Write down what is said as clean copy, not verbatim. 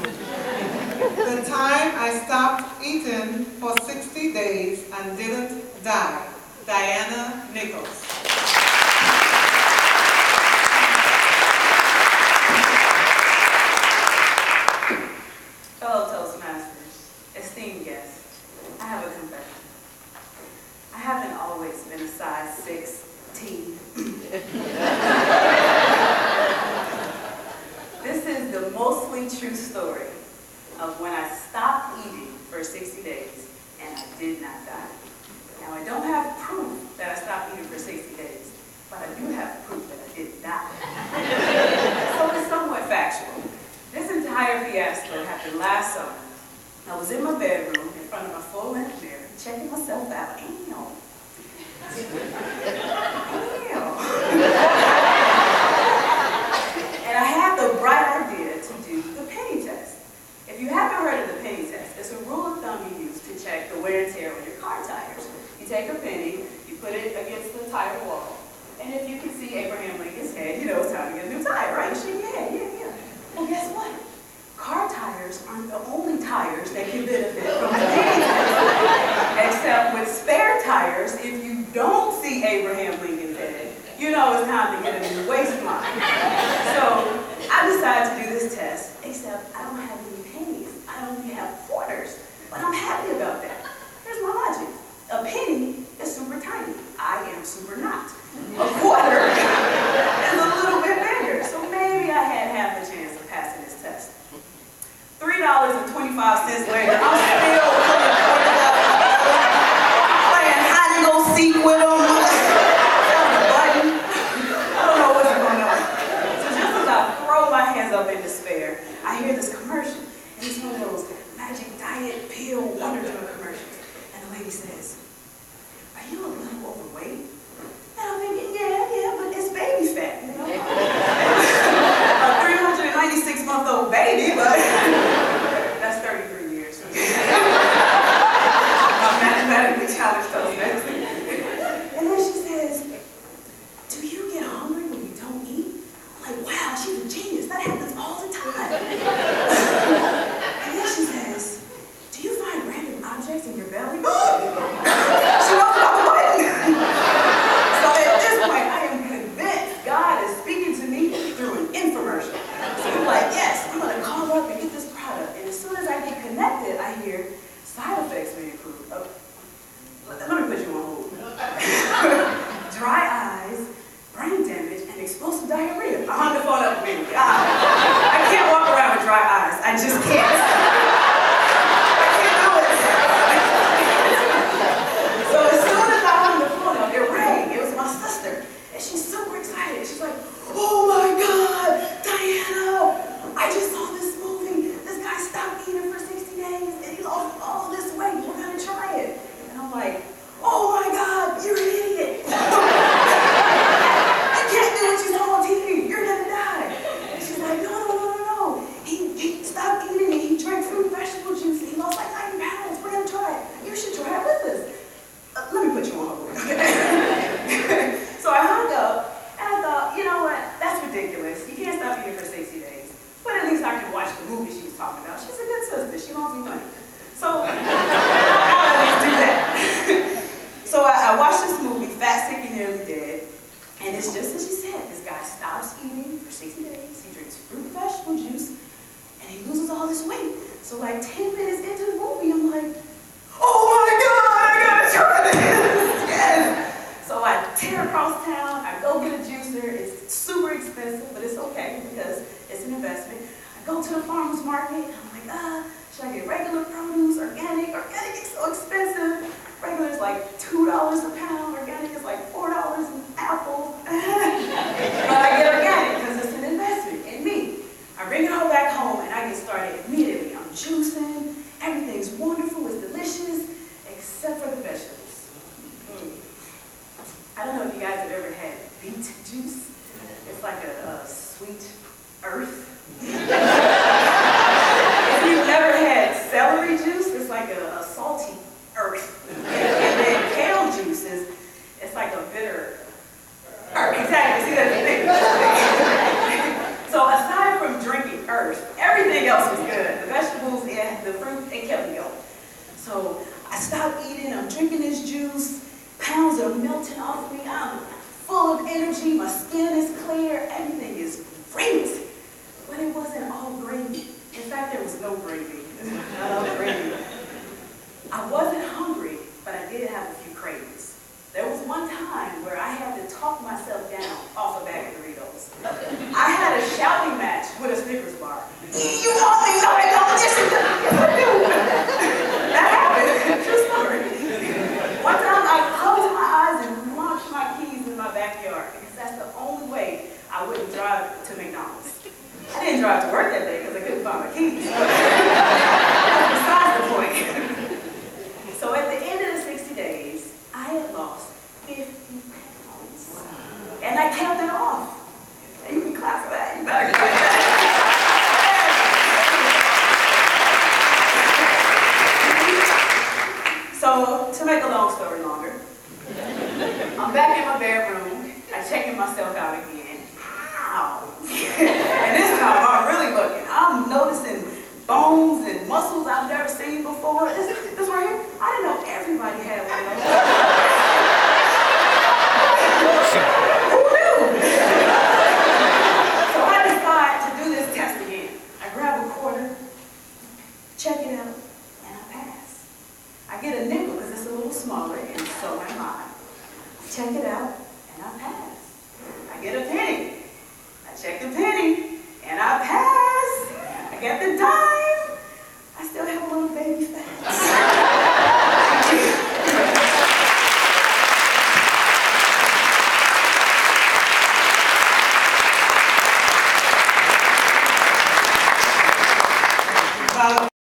The time I stopped eating for 60 days and didn't die. Diana Nichols. Fellow Toastmasters, esteemed guests, I have a confession. I haven't always been a size 6 This is the mostly true story of when I stopped eating for 60 days and I did not die. Now, I don't have proof that I stopped eating for 60 days, but I do have proof that I did die. So it's somewhat factual. This entire fiasco happened last summer. I was in my bedroom in front of my full-length mirror, checking myself out. And I had the bright idea to do the penny test. If you haven't heard of the penny test, it's a rule of thumb you use to check the wear and tear on your car tires. You take a penny, you put it against the tire wall, and if you can see Abraham Lincoln's head, you know it's time to get a new tire, right? You shake your head, yeah. Well, guess what? Car tires aren't the only tires that can benefit from the penny test. Except with spare tires, if you don't see Abraham Lincoln's head, you know it's time to get a new waistline. So I decided to do this test, except I don't have any pennies. I only have quarters. But I'm happy about that. Here's my logic. A penny is super tiny. I am super not. A quarter is a little bit bigger. So maybe I had half a chance of passing this test. $3.25 later, I'm still playing hide and go seek with them. I don't know what's going on. So just as I throw my hands up in despair, I hear this commercial. And it's one of those magic diet pill wonder drug commercials. And the lady says, "Are you a little overweight?" And I'm thinking, yeah, but it's baby fat, you know? A 396-month-old baby, but that's 33 years. I'm mathematically challenged Toastmasters. And then she says, "Do you get hungry when you don't eat?" I'm like, wow, she's a genius. That happens all the time. And then she says, "Do you find random objects in your belly?" She knows about the button. So at this point, I am convinced God is speaking to me through an infomercial. So I'm like, yes, I'm going to call up and get this product. And as soon as I get connected, I hear side effects may include. Let me put you on hold. Dry eyes, brain damage, and explosive diarrhea. I hung the phone up immediately. I can't walk around with dry eyes. I just can't. I can't do it. So as soon as I hung the phone up, it rang. It was my sister. And she's super excited. She's like, "Oh my God, Diana, I just saw this movie. This guy stopped eating for 60 days and he lost all this weight. We're going to try it." And I'm like, "Oh my God, you're an idiot. You can't do what you saw on TV. You're going to die." And she's like, no. He stopped eating and he drank fruit and vegetable juice and he lost like 90 pounds. We're going to try it. You should try it with us. Let me put you on hold. So I hung up and I thought, you know what? That's ridiculous. You can't stop eating for 60 days. But at least I can watch the movie she was talking about. She's a good sister. She loans me money. So I'll at least do that. So I watched this movie, Fat, Sick, and Nearly Dead. And it's just as she said. This guy stops eating for 60 days. He drinks fruit and vegetable juice. And he loses all this weight. So like 10 minutes into the movie, I'm like, oh my God, I gotta try this. Yes. So I tear across town. I go get a juicer. It's super expensive, but it's okay because it's an investment. I go to the farmer's market. And I'm like, should I get regular produce, organic? Organic is so expensive. Regular is like $2 a pound. Organic is like $4 an apple. But I get organic because it's an investment in me. I bring it all back home and I get started immediately. I'm juicing. Everything's wonderful. It's delicious, except for the vegetables. I don't know if you guys have ever had beet juice. It's like a sweet earth. If you've never had celery juice, it's like a salty earth. And then kale juice it's like a bitter earth. Exactly. See, that's the thing. So aside from drinking earth, everything everything else was good. The vegetables and the fruit, it kept me going. So I stopped eating, I'm drinking this juice, pounds are melting off me, I'm full of energy, my skin is clear, everything is great. But it wasn't all gravy. In fact, there was no gravy. Not all gravy. I wasn't hungry, but I did have a few cravings. There was one time where I had to talk myself down off a bag of Doritos. I had a shouting match with a Snickers bar. You want me? No, I don't. Yes, I do. That happened. True story. One time I closed my eyes and launched my keys in my backyard because that's the only way I wouldn't drive to McDonald's. I didn't drive to work that day because I couldn't find my keys. Besides the point. So at the end of the 60 days, I had lost 50 pounds. And I kept it off. And you can clap for that. You better clap for that. So, to make a long story longer, I'm back in my bedroom. I'm checking myself out again. Ow. And this time I'm really looking. I'm noticing bones and muscles I've never seen before. This right here, I didn't know everybody had one of those. Who knew? So I decide to do this test again. I grab a quarter, check it out, and I pass. I get a nickel because it's a little smaller, and so am I. Check it out, and I pass. I get a penny. I check the penny, and I pass. I get the dime.